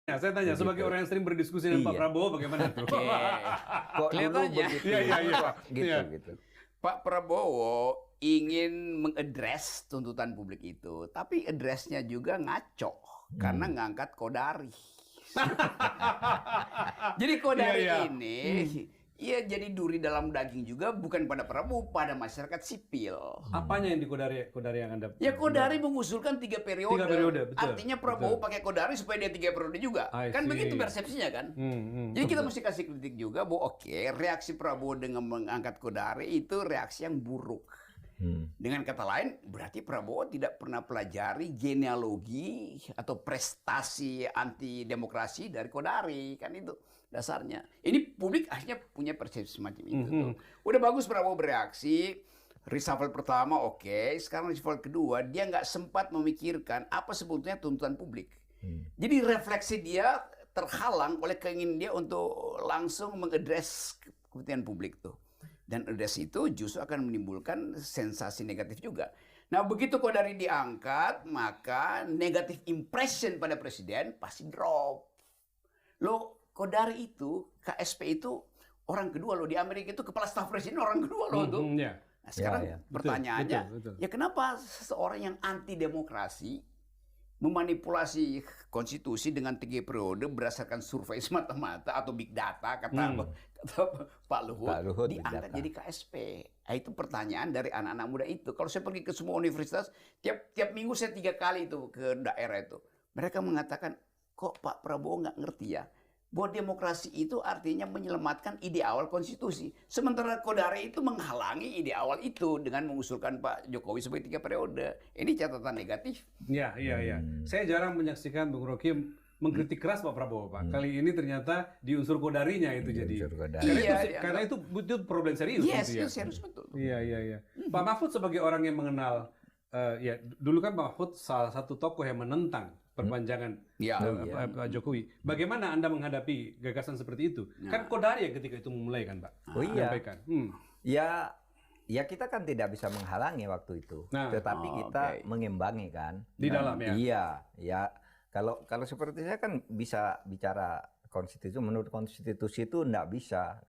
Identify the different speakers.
Speaker 1: Ya, saya tanya sebagai orang yang sering berdiskusi dengan Pak Prabowo bagaimana tuh?
Speaker 2: Kok dulu
Speaker 3: Kelihatannya.
Speaker 2: begitu?
Speaker 1: Iya.
Speaker 2: Gitu.
Speaker 3: Pak Prabowo ingin mengadres tuntutan publik itu, tapi addressnya juga ngaco karena ngangkat Kodari. Jadi Kodari ini, iya jadi duri dalam daging juga, bukan pada Prabowo, pada masyarakat sipil.
Speaker 1: Apanya yang di Kodari yang Anda?
Speaker 3: Ya Kodari mengusulkan 3 periode.
Speaker 1: 3 periode, betul.
Speaker 3: Artinya Prabowo pakai Kodari supaya dia 3 periode juga.
Speaker 1: I
Speaker 3: Kan
Speaker 1: see.
Speaker 3: begitu persepsinya kan. Jadi kita mesti kasih kritik juga bahwa oke, reaksi Prabowo dengan mengangkat Kodari itu reaksi yang buruk. Dengan kata lain, berarti Prabowo tidak pernah pelajari genealogi atau prestasi anti demokrasi dari Kodari, kan itu dasarnya. Ini publik akhirnya punya persepsi semacam itu. Tuh. Udah bagus Prabowo bereaksi, reshuffle pertama oke, sekarang reshuffle kedua dia nggak sempat memikirkan apa sebetulnya tuntutan publik. Jadi refleksi dia terhalang oleh keinginan dia untuk langsung mengadres kepentingan publik tuh. Dan address itu justru akan menimbulkan sensasi negatif juga. Nah begitu Kodari diangkat, maka negatif impression pada presiden pasti drop. Loh Kodari itu, KSP itu orang kedua loh. Di Amerika itu kepala staf presiden orang kedua loh tuh.
Speaker 1: Ya.
Speaker 3: Nah sekarang pertanyaannya,
Speaker 1: betul.
Speaker 3: ya kenapa seseorang yang anti demokrasi memanipulasi konstitusi dengan 3 periode berdasarkan survei semata-mata atau big data kata Pak Luhut diangkat jadi KSP. Nah, itu pertanyaan dari anak-anak muda itu. Kalau saya pergi ke semua universitas, tiap minggu saya 3 kali itu ke daerah itu. Mereka mengatakan, kok Pak Prabowo nggak ngerti ya? Bahwa demokrasi itu artinya menyelamatkan ide awal konstitusi. Sementara Kodari itu menghalangi ide awal itu dengan mengusulkan Pak Jokowi sebagai 3 periode. Ini catatan negatif.
Speaker 1: Iya. Saya jarang menyaksikan Bung Rocky mengkritik keras Pak Prabowo, Pak. Kali ini ternyata di unsur Kodarinya itu jadi. Karena itu problem serius.
Speaker 3: Yes,
Speaker 1: gitu ya.
Speaker 3: serius betul.
Speaker 1: Iya. Pak Mahfud sebagai orang yang mengenal, ya dulu kan Pak Mahfud salah satu tokoh yang menentang perpanjangan Pak Jokowi. Bagaimana Anda menghadapi gagasan seperti itu? Kan Kodari yang ketika itu memulai kan, Pak? Menyampaikan.
Speaker 2: Ya kita kan tidak bisa menghalangi waktu itu, tetapi kita mengimbangi kan.
Speaker 1: Di dalam ya?
Speaker 2: Iya, ya. Kalau seperti saya kan bisa bicara konstitusi, menurut konstitusi itu enggak bisa.